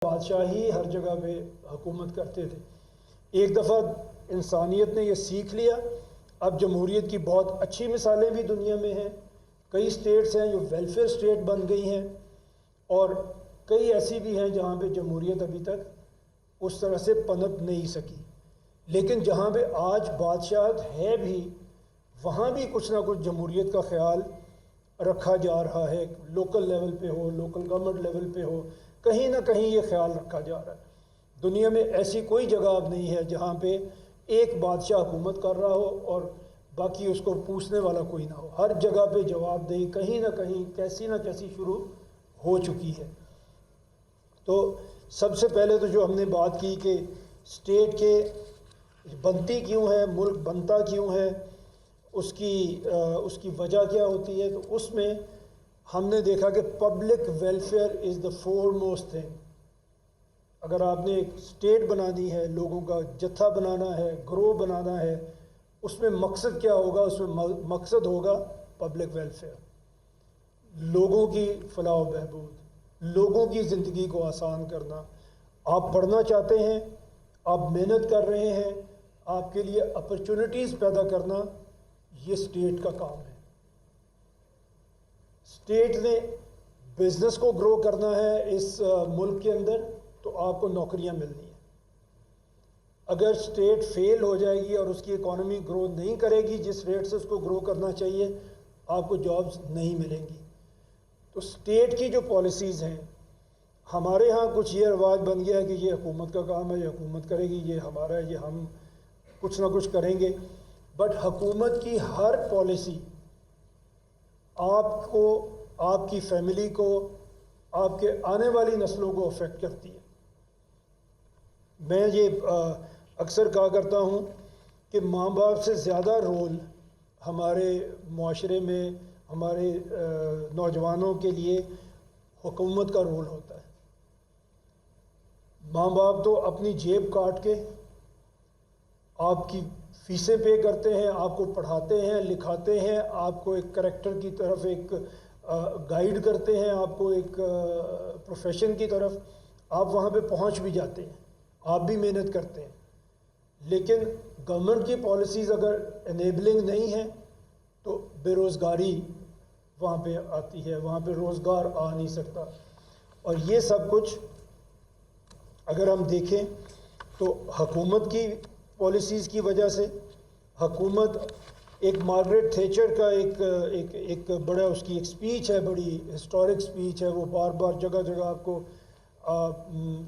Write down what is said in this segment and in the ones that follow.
بادشاہ ہی ہر جگہ پہ حکومت کرتے تھے۔ ایک دفعہ انسانیت نے یہ سیکھ لیا، اب جمہوریت کی بہت اچھی مثالیں بھی دنیا میں ہیں۔ کئی سٹیٹس ہیں جو ویلفیئر سٹیٹ بن گئی ہیں، اور کئی ایسی بھی ہیں جہاں پہ جمہوریت ابھی تک اس طرح سے پنپ نہیں سکی۔ لیکن جہاں پہ آج بادشاہت ہے بھی، وہاں بھی کچھ نہ کچھ جمہوریت کا خیال رکھا جا رہا ہے، لوکل لیول پہ ہو، لوکل گورنمنٹ لیول پہ ہو، کہیں نہ کہیں یہ خیال رکھا جا رہا ہے۔ دنیا میں ایسی کوئی جگہ اب نہیں ہے جہاں پہ ایک بادشاہ حکومت کر رہا ہو اور باقی اس کو پوچھنے والا کوئی نہ ہو۔ ہر جگہ پہ جواب دہی کہیں نہ کہیں کیسی نہ کیسی شروع ہو چکی ہے۔ تو سب سے پہلے تو جو ہم نے بات کی کہ اسٹیٹ کے بنتی کیوں ہے، ملک بنتا کیوں ہے، اس کی وجہ کیا ہوتی ہے، تو اس میں ہم نے دیکھا کہ public welfare is the foremost thing. اگر آپ نے ایک اسٹیٹ بنانی ہے، لوگوں کا جتھا بنانا ہے، گروہ بنانا ہے، اس میں مقصد کیا ہوگا؟ اس میں مقصد ہوگا پبلک ویلفیئر، لوگوں کی فلاح و بہبود، لوگوں کی زندگی کو آسان کرنا۔ آپ پڑھنا چاہتے ہیں، آپ محنت کر رہے ہیں، آپ کے لیے اپرچونٹیز پیدا کرنا، یہ اسٹیٹ کا کام ہے۔ اسٹیٹ نے بزنس کو گرو کرنا ہے اس ملک کے اندر، تو آپ کو نوکریاں ملنی ہیں۔ اگر اسٹیٹ فیل ہو جائے گی اور اس کی اکانومی گرو نہیں کرے گی جس ریٹ سے اس کو گرو کرنا چاہیے، آپ کو جابز نہیں ملیں گی۔ تو اسٹیٹ کی جو پالیسیز ہیں، ہمارے ہاں کچھ یہ رواج بن گیا ہے کہ یہ حکومت کا کام ہے، یہ حکومت کرے گی، یہ ہمارا ہے، یہ ہم کچھ نہ کچھ کریں گے۔ بٹ حکومت کی ہر پالیسی آپ کو، آپ کی فیملی کو، آپ کے آنے والی نسلوں کو افیکٹ کرتی ہے۔ میں یہ اکثر کہا کرتا ہوں کہ ماں باپ سے زیادہ رول ہمارے معاشرے میں، ہمارے نوجوانوں کے لیے حکومت کا رول ہوتا ہے۔ ماں باپ تو اپنی جیب کاٹ کے آپ کی فیسیں پے کرتے ہیں، آپ کو پڑھاتے ہیں، لکھاتے ہیں، آپ کو ایک کریکٹر کی طرف ایک گائیڈ کرتے ہیں، آپ کو ایک پروفیشن کی طرف، آپ وہاں پہ پہنچ بھی جاتے ہیں، آپ بھی محنت کرتے ہیں۔ لیکن گورنمنٹ کی پالیسیز اگر انیبلنگ نہیں ہیں تو بے روزگاری وہاں پہ آتی ہے، وہاں پہ روزگار آ نہیں سکتا۔ اور یہ سب کچھ اگر ہم دیکھیں تو حکومت کی پالیسیز کی وجہ سے، حکومت ایک مارگریٹ تھیچر کا ایک بڑا اس کی ایک سپیچ ہے، بڑی ہسٹورک سپیچ ہے، وہ بار بار جگہ جگہ آپ کو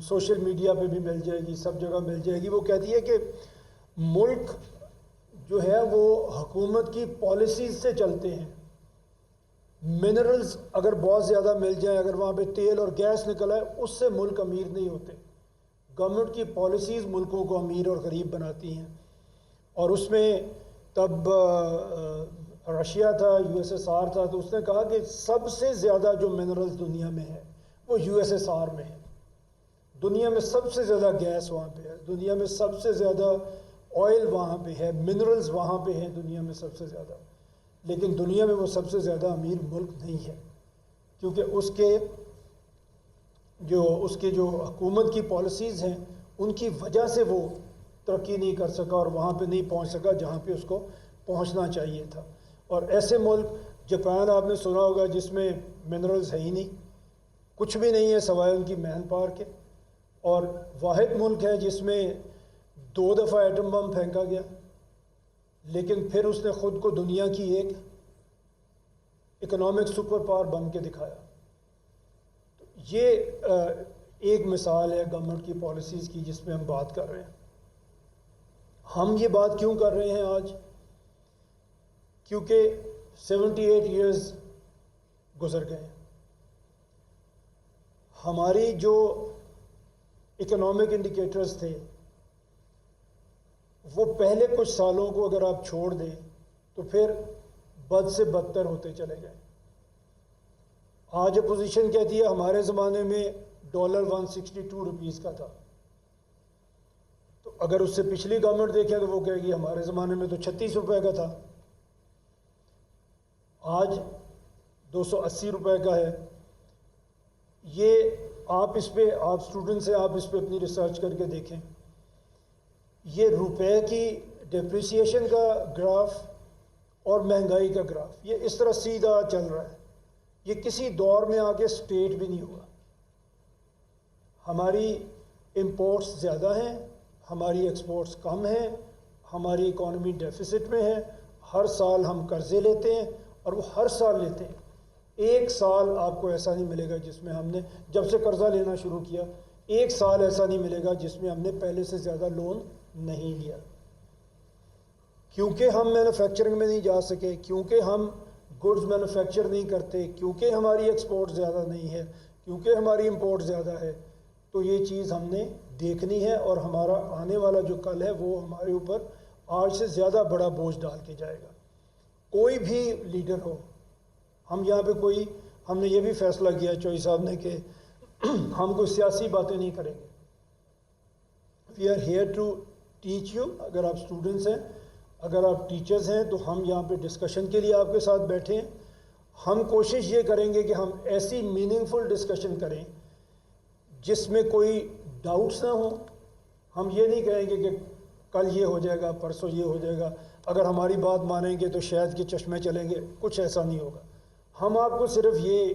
سوشل میڈیا پہ بھی مل جائے گی، سب جگہ مل جائے گی۔ وہ کہتی ہے کہ ملک جو ہے وہ حکومت کی پالیسیز سے چلتے ہیں۔ منرلز اگر بہت زیادہ مل جائیں، اگر وہاں پہ تیل اور گیس نکل آئے، اس سے ملک امیر نہیں ہوتے۔ گورنمنٹ کی پالیسیز ملکوں کو امیر اور غریب بناتی ہیں۔ اور اس میں تب رشیا تھا، یو ایس ایس آر تھا، تو اس نے کہا کہ سب سے زیادہ جو منرلز دنیا میں ہے وہ یو ایس ایس آر میں ہے۔ دنیا میں سب سے زیادہ گیس وہاں پہ ہے، دنیا میں سب سے زیادہ آئل وہاں پہ ہے، منرلز وہاں پہ ہیں دنیا میں سب سے زیادہ۔ لیکن دنیا میں وہ سب سے زیادہ امیر ملک نہیں ہے، کیونکہ اس کے جو حکومت کی پالیسیز ہیں ان کی وجہ سے وہ ترقی نہیں کر سکا اور وہاں پہ نہیں پہنچ سکا جہاں پہ اس کو پہنچنا چاہیے تھا۔ اور ایسے ملک، جاپان آپ نے سنا ہوگا، جس میں منرلز ہے ہی نہیں، کچھ بھی نہیں ہے سوائے ان کی مین پاور کے، اور واحد ملک ہے جس میں 2 دفعہ ایٹم بم پھینکا گیا، لیکن پھر اس نے خود کو دنیا کی ایک اکنامک سپر پاور بن کے دکھایا۔ یہ ایک مثال ہے گورنمنٹ کی پالیسیز کی جس میں ہم بات کر رہے ہیں۔ ہم یہ بات کیوں کر رہے ہیں آج؟ کیونکہ 78 ایئرز گزر گئے۔ ہماری جو اکنامک انڈیکیٹرز تھے وہ پہلے کچھ سالوں کو اگر آپ چھوڑ دیں تو پھر بد سے بدتر ہوتے چلے گئے۔ آج اپوزیشن کہتی ہے ہمارے زمانے میں ڈالر 162 روپیز کا تھا، تو اگر اس سے پچھلی گورنمنٹ دیکھیں تو وہ کہے گی ہمارے زمانے میں تو 36 روپے کا تھا، آج 280 روپے کا ہے۔ یہ آپ اس پہ آپ اسٹوڈنٹس ہیں، آپ اس پہ اپنی ریسرچ کر کے دیکھیں، یہ روپے کی ڈپریسیشن کا گراف اور مہنگائی کا گراف یہ اس طرح سیدھا چل رہا ہے. یہ کسی دور میں آگے سٹیٹ بھی نہیں ہوا. ہماری امپورٹس زیادہ ہیں، ہماری ایکسپورٹس کم ہیں، ہماری اکانومی ڈیفیسٹ میں ہے، ہر سال ہم قرضے لیتے ہیں اور وہ ہر سال لیتے ہیں. ایک سال آپ کو ایسا نہیں ملے گا جس میں ہم نے جب سے قرضہ لینا شروع کیا ایک سال ایسا نہیں ملے گا جس میں ہم نے پہلے سے زیادہ لون نہیں لیا. کیونکہ ہم مینوفیکچرنگ میں نہیں جا سکے، کیونکہ ہم گڈز مینوفیکچر نہیں کرتے، کیونکہ ہماری ایکسپورٹ زیادہ نہیں ہے، کیونکہ ہماری امپورٹ زیادہ ہے، تو یہ چیز ہم نے دیکھنی ہے اور ہمارا آنے والا جو کل ہے وہ ہمارے اوپر آج سے زیادہ بڑا بوجھ ڈال کے جائے گا. کوئی بھی لیڈر ہو، ہم یہاں پہ ہم نے یہ بھی فیصلہ کیا چوئی صاحب نے کہ ہم کوئی سیاسی باتیں نہیں کریں گے. We are here to teach you. اگر آپ اسٹوڈنٹس ہیں، اگر آپ ٹیچرز ہیں تو ہم یہاں پہ ڈسکشن کے لیے آپ کے ساتھ بیٹھے ہیں. ہم کوشش یہ کریں گے کہ ہم ایسی میننگ فل ڈسکشن کریں جس میں کوئی ڈاؤٹس نہ ہوں. ہم یہ نہیں کہیں گے کہ کل یہ ہو جائے گا، پرسوں یہ ہو جائے گا، اگر ہماری بات مانیں گے تو شاید کے چشمے چلیں گے. کچھ ایسا نہیں ہوگا. ہم آپ کو صرف یہ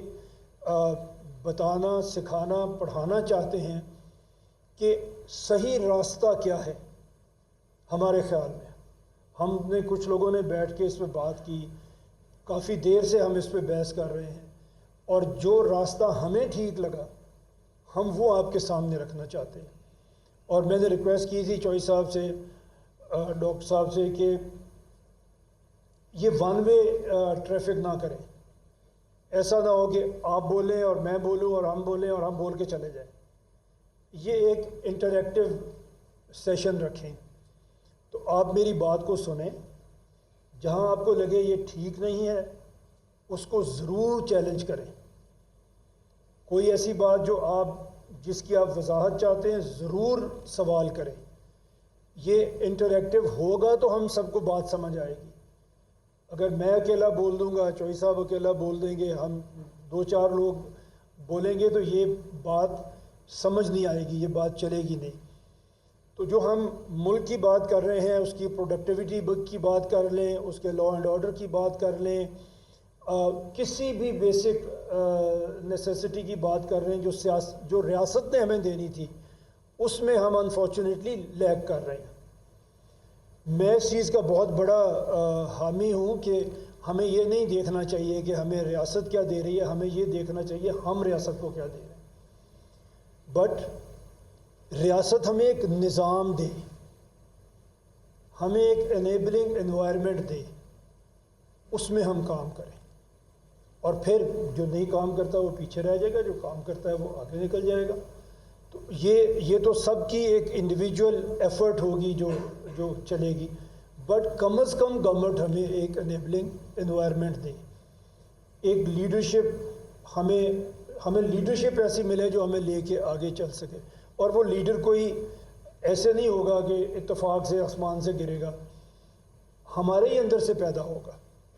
بتانا، سکھانا، پڑھانا چاہتے ہیں کہ صحیح راستہ کیا ہے. ہمارے خیال میں ہم نے کچھ لوگوں نے بیٹھ کے اس پہ بات کی، کافی دیر سے ہم اس پہ بحث کر رہے ہیں، اور جو راستہ ہمیں ٹھیک لگا ہم وہ آپ کے سامنے رکھنا چاہتے ہیں. اور میں نے ریکویسٹ کی تھی چوئی صاحب سے، ڈاکٹر صاحب سے، کہ یہ ون وے ٹریفک نہ کریں. ایسا نہ ہو کہ آپ بولیں اور میں بولوں اور ہم بولیں اور ہم بول کے چلے جائیں. یہ ایک انٹریکٹیو سیشن رکھیں. تو آپ میری بات کو سنیں، جہاں آپ کو لگے یہ ٹھیک نہیں ہے اس کو ضرور چیلنج کریں. کوئی ایسی بات جس کی آپ وضاحت چاہتے ہیں ضرور سوال کریں. یہ انٹریکٹیو ہوگا تو ہم سب کو بات سمجھ آئے گی. اگر میں اکیلا بول دوں گا، چوئی صاحب اکیلا بول دیں گے، ہم 2-4 لوگ بولیں گے تو یہ بات سمجھ نہیں آئے گی، یہ بات چلے گی نہیں. تو جو ہم ملک کی بات کر رہے ہیں اس کی پروڈکٹیوٹی کی بات کر لیں، اس کے لا اینڈ آرڈر کی بات کر لیں، کسی بھی بیسک نیسیسٹی کی بات کر رہے ہیں جو ریاست نے ہمیں دینی تھی، اس میں ہم انفارچونیٹلی لیگ کر رہے ہیں. میں اس چیز کا بہت بڑا حامی ہوں کہ ہمیں یہ نہیں دیکھنا چاہیے کہ ہمیں ریاست کیا دے رہی ہے، ہمیں یہ دیکھنا چاہیے ہم ریاست کو کیا دے رہے ہیں. بٹ ریاست ہمیں ایک نظام دے، ہمیں ایک انیبلنگ انوائرمنٹ دے، اس میں ہم کام کریں. اور پھر جو نہیں کام کرتا وہ پیچھے رہ جائے گا، جو کام کرتا ہے وہ آگے نکل جائے گا. تو یہ تو سب کی ایک انڈیویجول ایفرٹ ہوگی جو چلے گی. But come is come government ہمیں ایک انیبلنگ انوائرمنٹ دے، ایک لیڈرشپ ہمیں لیڈرشپ ایسی ملے جو ہمیں لے کے آگے چل سکے. اور وہ لیڈر کوئی ایسے نہیں ہوگا کہ اتفاق سے آسمان سے گرے گا، ہمارے ہی اندر سے پیدا ہوگا.